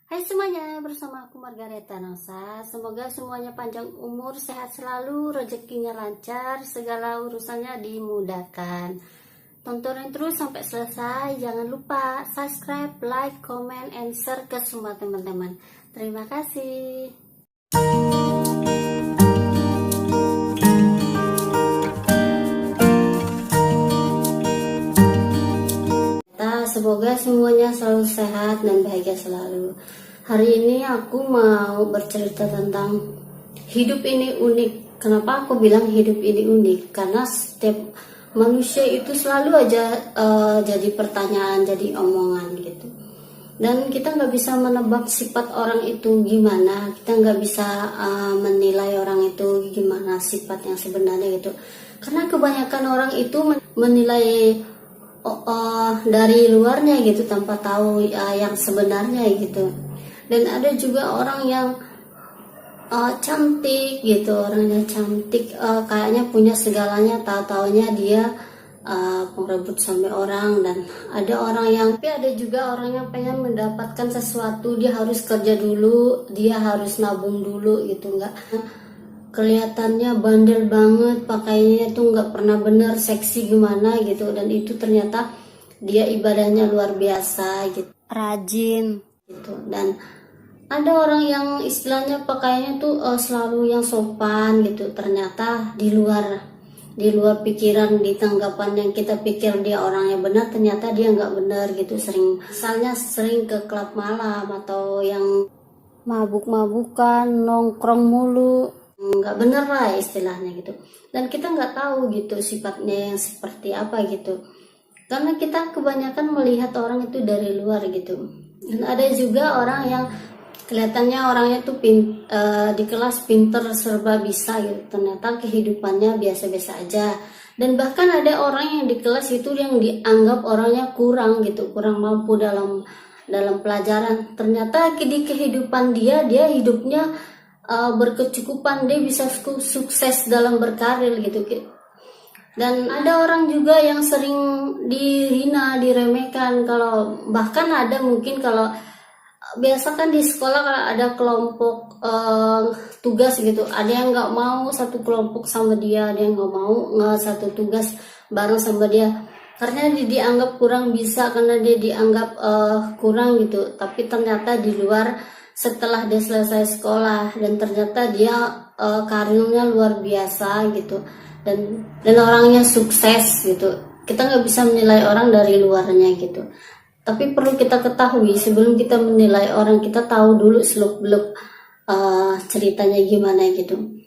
Hai semuanya, bersama aku Margareta Nosa. Semoga semuanya panjang umur, sehat selalu, rezekinya lancar, segala urusannya dimudahkan. Tontonin terus sampai selesai. Jangan lupa subscribe, like, comment, and share ke semua teman-teman. Terima kasih. Semoga semuanya selalu sehat dan bahagia selalu. Hari ini aku mau bercerita tentang hidup ini unik. Kenapa aku bilang hidup ini unik? Karena setiap manusia itu selalu aja jadi pertanyaan, jadi omongan gitu. Dan kita nggak bisa menebak sifat orang itu gimana. Kita nggak bisa menilai orang itu gimana sifat yang sebenarnya gitu. Karena kebanyakan orang itu menilai dari luarnya gitu tanpa tahu yang sebenarnya gitu. Dan ada juga orang yang cantik gitu, orangnya cantik, kayaknya punya segalanya, tahu-taunya dia pengerebut sampai orang. Dan ada orang yang, tapi ada juga orang yang pengen mendapatkan sesuatu, dia harus kerja dulu, dia harus nabung dulu gitu, nggak kelihatannya bandel banget, pakaiannya tuh nggak pernah bener, seksi gimana gitu. Dan itu ternyata dia ibadahnya luar biasa gitu, rajin gitu. Dan ada orang yang istilahnya pakaiannya tuh selalu yang sopan gitu, ternyata di luar pikiran, di tanggapan yang kita pikir dia orang yang benar, ternyata dia nggak benar gitu. Misalnya sering ke klub malam atau yang mabuk-mabukan, nongkrong mulu, nggak bener lah istilahnya gitu. Dan kita nggak tahu gitu sifatnya yang seperti apa gitu, karena kita kebanyakan melihat orang itu dari luar gitu. Dan ada juga orang yang kelihatannya orangnya tuh di kelas pinter, serba bisa gitu, ternyata kehidupannya biasa-biasa aja. Dan bahkan ada orang yang di kelas itu yang dianggap orangnya kurang gitu, kurang mampu dalam pelajaran, ternyata di kehidupan dia hidupnya berkecukupan, dia bisa sukses dalam berkarir gitu. Dan ada orang juga yang sering dihina, diremehkan. Kalau bahkan ada mungkin, kalau biasa kan di sekolah kalau ada kelompok tugas gitu, ada yang nggak mau satu kelompok sama dia, ada yang nggak mau satu tugas bareng sama dia, karena dia dianggap kurang bisa, karena dia dianggap kurang gitu. Tapi ternyata di luar, setelah dia selesai sekolah, dan ternyata dia karirnya luar biasa gitu, dan orangnya sukses gitu. Kita nggak bisa menilai orang dari luarnya gitu, tapi perlu kita ketahui sebelum kita menilai orang, kita tahu dulu seluk-beluk ceritanya gimana gitu.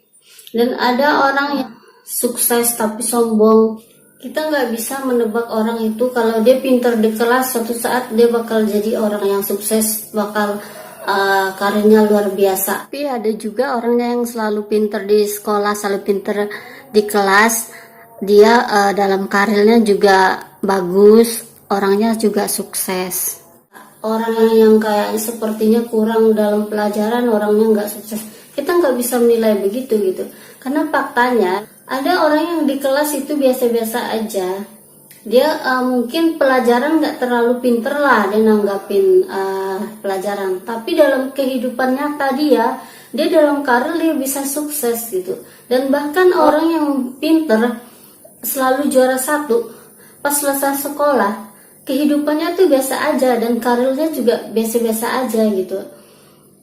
Dan ada orang yang sukses tapi sombong. Kita nggak bisa menebak orang itu. Kalau dia pintar di kelas, suatu saat dia bakal jadi orang yang sukses, bakal karirnya luar biasa. Tapi ada juga orang yang selalu pintar di sekolah, selalu pintar di kelas, dia dalam karirnya juga bagus, orangnya juga sukses. Orang yang kayak sepertinya kurang dalam pelajaran, orangnya nggak sukses, kita nggak bisa menilai begitu gitu. Karena faktanya ada orang yang di kelas itu biasa-biasa aja, dia mungkin pelajaran nggak terlalu pinter lah, dia nanggapin pelajaran, tapi dalam kehidupan nyata dia dalam karir dia bisa sukses gitu. Dan bahkan orang yang pinter selalu juara satu, pas selesai sekolah kehidupannya tuh biasa aja, dan karirnya juga biasa-biasa aja gitu.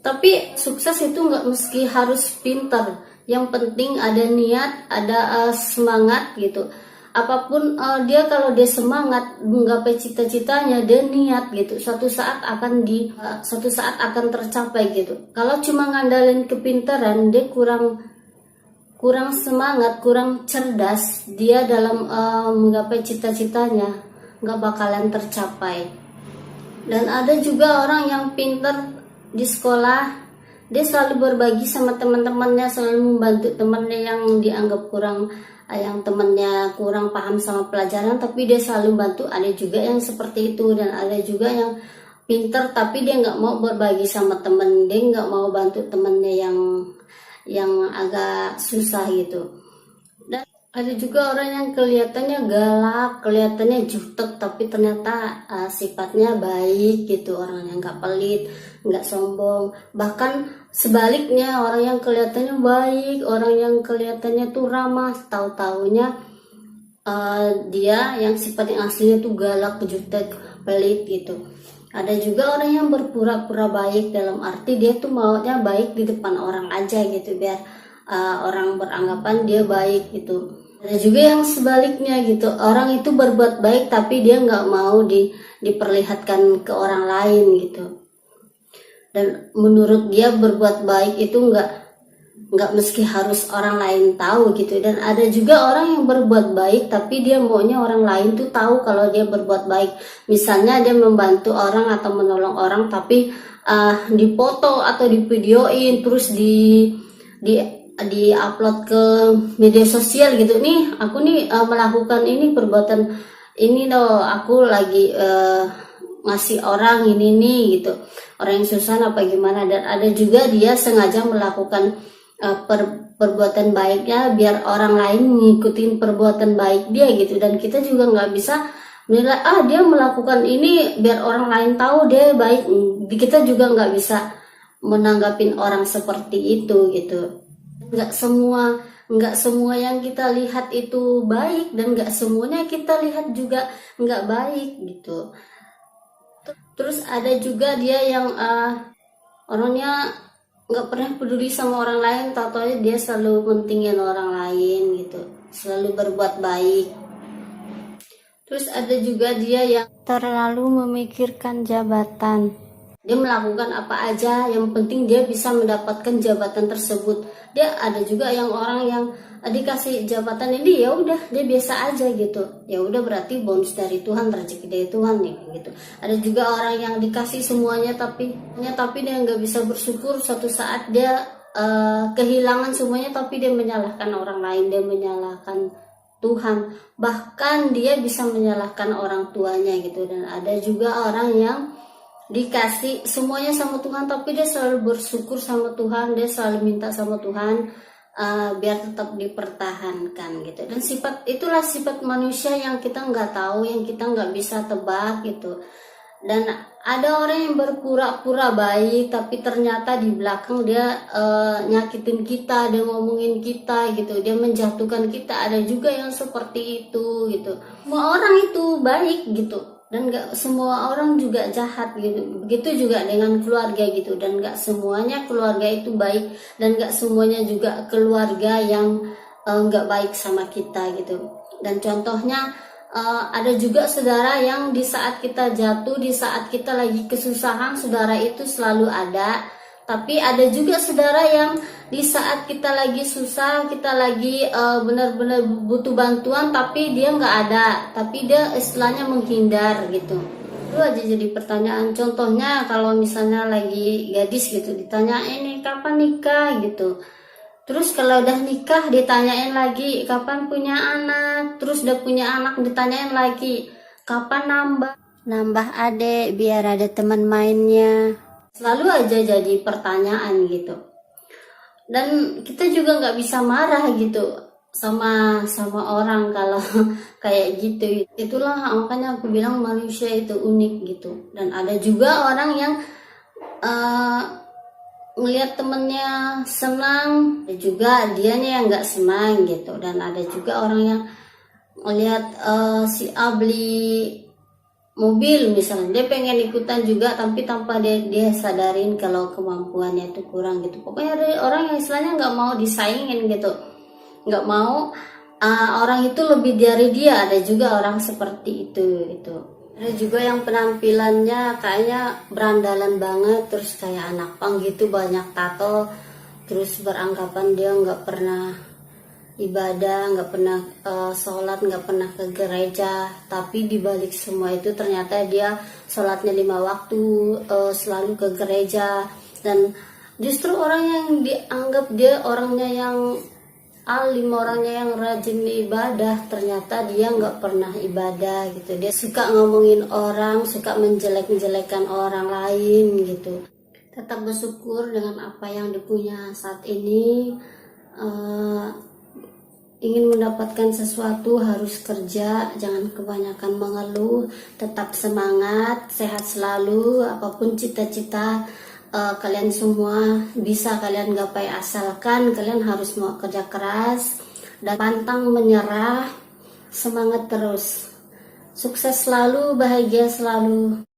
Tapi sukses itu nggak mesti harus pinter, yang penting ada niat, ada semangat gitu. Apapun dia, kalau dia semangat menggapai cita-citanya, dia niat gitu, suatu saat akan tercapai gitu. Kalau cuma ngandalin kepintaran, dia kurang semangat, kurang cerdas, dia dalam menggapai cita-citanya nggak bakalan tercapai. Dan ada juga orang yang pintar di sekolah, dia selalu berbagi sama teman-temannya, selalu membantu temannya yang dianggap kurang, yang temannya kurang paham sama pelajaran, tapi dia selalu bantu. Ada juga yang seperti itu. Dan ada juga yang pinter tapi dia nggak mau berbagi sama temen, dia nggak mau bantu temennya yang agak susah gitu. Dan Ada juga orang yang kelihatannya galak, kelihatannya jutek, tapi ternyata sifatnya baik gitu, orangnya nggak pelit, nggak sombong. Bahkan sebaliknya, orang yang kelihatannya baik, orang yang kelihatannya tuh ramah, tahu-taunya dia yang sifat yang aslinya tuh galak, jutek, pelit gitu. Ada juga orang yang berpura-pura baik, dalam arti dia tuh maunya baik di depan orang aja gitu, biar orang beranggapan dia baik gitu. Ada juga yang sebaliknya gitu, orang itu berbuat baik tapi dia nggak mau diperlihatkan ke orang lain gitu. Dan menurut dia berbuat baik itu nggak meski harus orang lain tahu gitu. Dan ada juga orang yang berbuat baik tapi dia maunya orang lain tuh tahu kalau dia berbuat baik. Misalnya dia membantu orang atau menolong orang, tapi dipoto atau divideoin, terus di upload ke media sosial gitu. Nih aku nih melakukan ini, perbuatan ini loh, aku lagi ngasih orang ini nih gitu, orang yang susah apa gimana. Dan ada juga dia sengaja melakukan perbuatan baiknya biar orang lain ngikutin perbuatan baik dia gitu. Dan kita juga nggak bisa menilai dia melakukan ini biar orang lain tahu dia baik. Kita juga nggak bisa menanggapin orang seperti itu gitu. Nggak semua yang kita lihat itu baik, dan nggak semuanya kita lihat juga nggak baik gitu. Terus ada juga dia yang orangnya nggak pernah peduli sama orang lain, tahu-tahu dia selalu mentingin orang lain gitu, selalu berbuat baik. Terus ada juga dia yang terlalu memikirkan jabatan. Dia melakukan apa aja, yang penting dia bisa mendapatkan jabatan tersebut. Dia ada juga yang orang yang dikasih jabatan ini ya udah dia biasa aja gitu. Ya udah berarti bonus dari Tuhan, rezeki dari Tuhan nih gitu. Ada juga orang yang dikasih semuanya tapi dia nggak bisa bersyukur. Suatu saat dia kehilangan semuanya, tapi dia menyalahkan orang lain, dia menyalahkan Tuhan, bahkan dia bisa menyalahkan orang tuanya gitu. Dan ada juga orang yang dikasih semuanya sama Tuhan tapi dia selalu bersyukur sama Tuhan, dia selalu minta sama Tuhan biar tetap dipertahankan gitu. Dan itulah sifat manusia yang kita nggak tahu, yang kita nggak bisa tebak gitu. Dan ada orang yang berpura-pura baik tapi ternyata di belakang dia nyakitin kita, dia ngomongin kita gitu, dia menjatuhkan kita. Ada juga yang seperti itu gitu. Semua orang itu baik gitu, dan gak semua orang juga jahat gitu. Begitu juga dengan keluarga gitu, dan gak semuanya keluarga itu baik, dan gak semuanya juga keluarga yang gak baik sama kita gitu. Dan contohnya ada juga saudara yang di saat kita jatuh, di saat kita lagi kesusahan, saudara itu selalu ada. Tapi ada juga saudara yang di saat kita lagi susah, kita lagi benar-benar butuh bantuan, tapi dia nggak ada, tapi dia istilahnya menghindar gitu. Itu aja jadi pertanyaan. Contohnya kalau misalnya lagi gadis gitu, ditanya ini kapan nikah gitu. Terus kalau udah nikah ditanyain lagi kapan punya anak. Terus udah punya anak ditanyain lagi kapan nambah adik biar ada teman mainnya. Selalu aja jadi pertanyaan gitu. Dan kita juga nggak bisa marah gitu sama orang kalau kayak gitu. Itulah makanya aku bilang manusia itu unik gitu. Dan ada juga orang yang melihat temennya senang, ada juga dianya yang nggak senang gitu. Dan ada juga orang yang melihat si A beli mobil misalnya, dia pengen ikutan juga tapi tanpa dia sadarin kalau kemampuannya itu kurang gitu. Pokoknya ada orang yang istilahnya nggak mau disaingin gitu, nggak mau orang itu lebih dari dia. Ada juga orang seperti itu gitu. Ada juga yang penampilannya kayaknya berandalan banget, terus kayak anak pang gitu, banyak tato, terus beranggapan dia nggak pernah ibadah, nggak pernah sholat, nggak pernah ke gereja. Tapi dibalik semua itu ternyata dia sholatnya 5 waktu, selalu ke gereja. Dan justru orang yang dianggap dia orangnya yang alim, orangnya yang rajin ibadah, ternyata dia nggak pernah ibadah gitu. Dia suka ngomongin orang, suka menjelek-jelekan orang lain gitu. Tetap bersyukur dengan apa yang dipunya saat ini. ingin mendapatkan sesuatu harus kerja, jangan kebanyakan mengeluh, tetap semangat, sehat selalu, apapun cita-cita kalian semua bisa kalian gapai asalkan kalian harus mau kerja keras dan pantang menyerah, semangat terus. Sukses selalu, bahagia selalu.